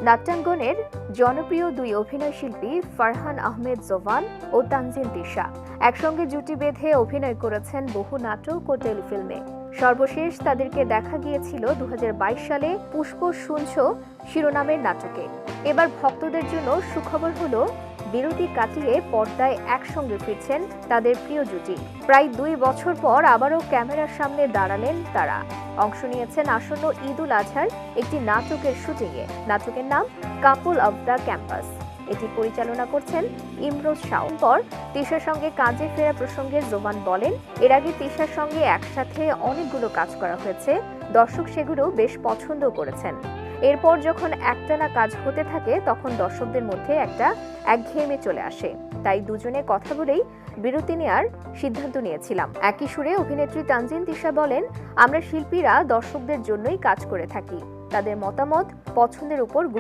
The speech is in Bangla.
নাট্যাঙ্গনের জনপ্রিয় দুই অভিনয় শিল্পী ফারহান আহমেদ জোবান ও তানজিন তিশা একসঙ্গে জুটি বেঁধে অভিনয় করেছেন বহু নাটক ও টেলিফিল্মে। সর্বশেষ তাদেরকে দেখা গিয়েছিল 2022 সালে পুষ্প শুনছ শিরোনামের নাটকে। এবার ভক্তদের জন্য সুখবর হলো, বিরতি কাটিয়ে পর্দায় একসঙ্গে ফিরছেন তাদের প্রিয় জুটি। প্রায় 2 বছর পর আবারও ক্যামেরার সামনে দাঁড়ালেন তারা। অংশ নিয়েছেন আসন্ন ঈদ-উল আজহার একটি নাটকের শুটিংয়ে। নাটকের নাম কাপল অব দ্য ক্যাম্পাস। এটি পরিচালনা করছেন ইমরোজ শাওন। পর তিশার সঙ্গে কাজে ফেরা প্রসঙ্গে জোবান বলেন, এর আগে তিশার সঙ্গে একসাথে অনেকগুলো কাজ করা হয়েছে, দর্শক সেগুলো বেশ পছন্দ করেছেন। এরপর যখন একটানা কাজ হতে থাকে তখন দর্শকদের মধ্যে একটা একঘেয়েমি চলে আসে, তাই দুজনে কথা বলেই বিরতি নেওয়ার সিদ্ধান্ত নিয়েছিলাম। একই সুরে অভিনেত্রী তানজিন তিশা বলেন, আমরা শিল্পীরা দর্শকদের জন্যই কাজ করে থাকি, তাদের মতামত পছন্দের উপর গুরুত্ব